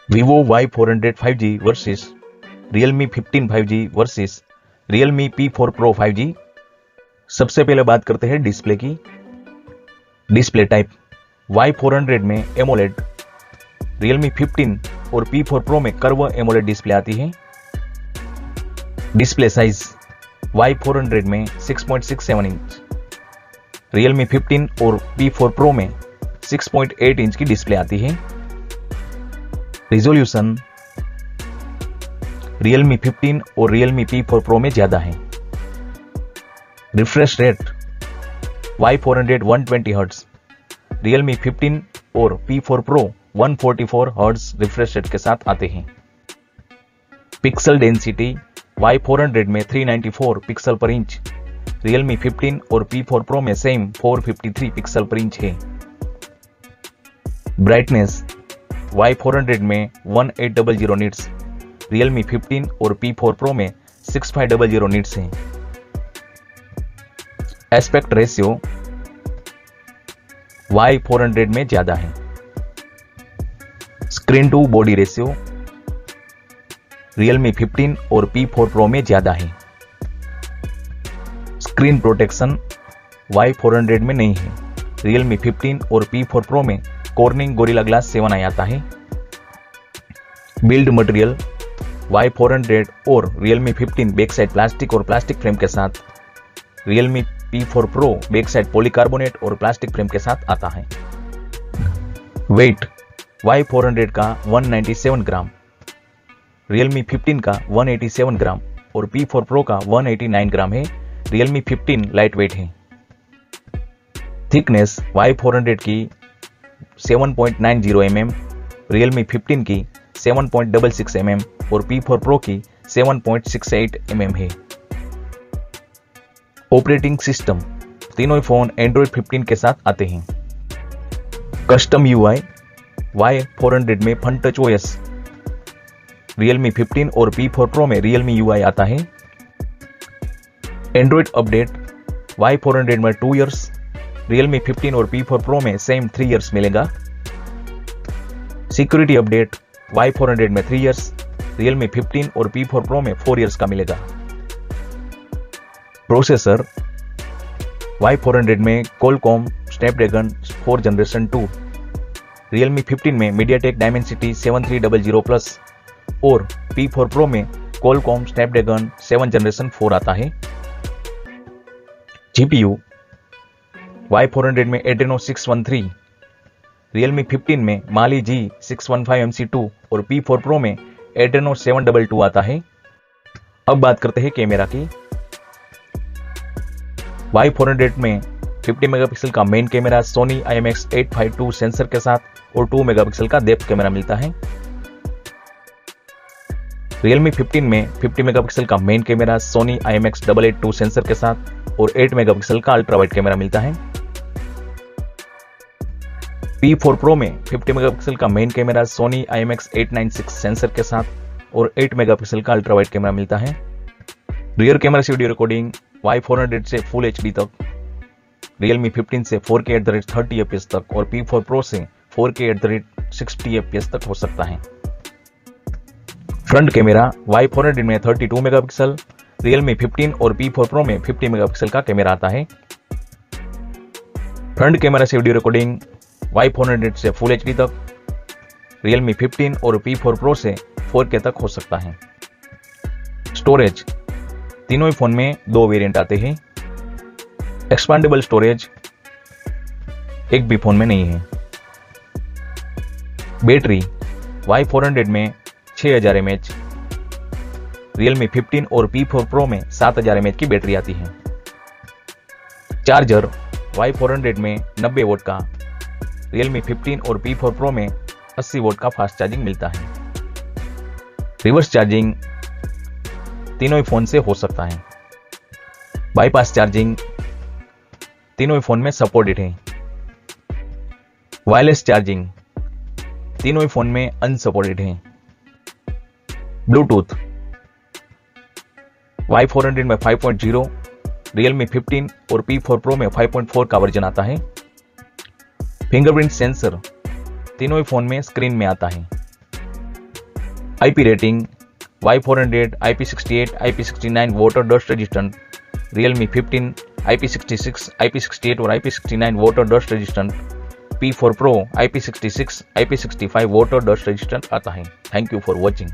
Vivo Y400 5G versus Realme 15 5G versus Realme P4 Pro 5G। सबसे पहले बात करते हैं डिस्प्ले की। डिस्प्ले टाइप Y400 में एमोलेड, Realme 15 और P4 Pro में कर्व एमोलेड डिस्प्ले आती है। डिस्प्ले साइज Y400 में 6.67 इंच, Realme 15 और P4 Pro में 6.8 इंच की डिस्प्ले आती है। रिजोल्यूशन Realme 15 और Realme P4 Pro में ज्यादा है। Refresh rate Y400 120 hertz, Realme 15 और P4 Pro 144 hertz refresh rate के साथ आते हैं। पिक्सल डेंसिटी Y400 में 394 पिक्सल पर इंच, Realme 15 और P4 Pro में सेम 453 पिक्सल पर इंच है। ब्राइटनेस Y400 में 1800 निट्स, Realme 15 और P4 Pro में 6500 निट्स है। एस्पेक्ट रेशियो Y400 में ज्यादा है। Screen to body ratio Realme 15 और P4 Pro में ज्यादा है। स्क्रीन प्रोटेक्शन Y400 में नहीं है, Realme 15 और P4 Pro में कॉर्निंग गोरिल्ला ग्लास 7i आता है। बिल्ड मटेरियल Y400 और Realme 15 बैक साइड प्लास्टिक और प्लास्टिक फ्रेम के साथ, Realme P4 Pro back side polycarbonate और प्लास्टिक फ्रेम के साथ आता है। वेट Y400 का 197 ग्राम, Realme 15 का 187 ग्राम और P4 Pro का 189 ग्राम है। Realme 15 लाइट वेट है। थिकनेस Y400 की 7.90 mm, Realme 15 की 7.66 mm और P4 Pro की 7.68 mm है। ऑपरेटिंग सिस्टम तीनों फोन Android 15 के साथ आते हैं। कस्टम UI Y400 में फन टच OS, Realme 15 और P4 Pro में Realme UI आता है। एंड्रॉइड अपडेट Y400 में 2 इयर्स, Realme 15 और P4 Pro में सेम 3 इयर्स मिलेगा। सिक्योरिटी अपडेट Y400 में 3 इयर्स, Realme 15 और P4 Pro में 4 इयर्स का मिलेगा। प्रोसेसर Y400 में Qualcomm Snapdragon 4 जनरेशन 2, Realme 15 में MediaTek Dimensity 7300 Plus और P4 Pro में Qualcomm Snapdragon 7 जनरेशन 4 आता है। GPU Y400 में Adreno 613, Realme 15 में Mali G615 MC2 और P4 Pro में Adreno 722 आता है। अब बात करते हैं कैमरा की। Y400 में 50 मेगापिक्सल का main camera Sony IMX852 sensor के साथ और 2 मेगापिक्सल का डेप्थ कैमरा मिलता है। Realme 15 में 50 मेगापिक्सल का main camera Sony IMX882 sensor के साथ और 8 मेगापिक्सल का अल्ट्रा वाइड कैमरा मिलता है। P4 Pro में 50 मेगापिक्सल का main camera Sony IMX896 sensor के साथ और 8 मेगापिक्सल का अल्ट्रा वाइड कैमरा मिलता है। रियर कैमरा से वीडियो रिकॉर्डिंग Y400 से फुल HD तक, Realme 15 से 4K 30 fps तक और P4 Pro से 4K 60 fps तक हो सकता है। फ्रंट कैमरा Y400 में 32 मेगापिक्सल, Realme 15 और P4 Pro में 50 मेगापिक्सल का कैमरा आता है। फ्रंट कैमरा से वीडियो रिकॉर्डिंग Y400 से फुल HD तक, Realme 15 और P4 Pro से 4K तक हो सकता है। स्टोरेज तीनों ही फोन में 2 वेरिएंट आते हैं। एक्सपांडेबल स्टोरेज एक भी फोन में नहीं है। बैटरी Y400 में 6000 mAh, Realme 15 और P4 Pro में 7000 mAh की बैटरी आती है। चार्जर Y400 में 90 वोट का, Realme 15 और P4 Pro में 80 वोट का फास्ट चार्जिंग मिलता है। रिवर्स चार्जिंग तीनों ही फोन से हो सकता है। बाईपास चार्जिंग तीनों ही फोन में सपोर्टेड है। वायरलेस चार्जिंग तीनों ही फोन में अनसपोर्टेड है। ब्लूटूथ Y400 में 5.0, Realme 15 और P4 Pro में 5.4 का वर्जन आता है। फिंगरप्रिंट सेंसर तीनों ही फोन में स्क्रीन में आता है। IP rating Y400, IP68, IP69 water dust resistant, Realme 15, IP66, IP68 और IP69 water dust resistant, P4 Pro, IP66, IP65 water dust resistant आता है। Thank you for watching.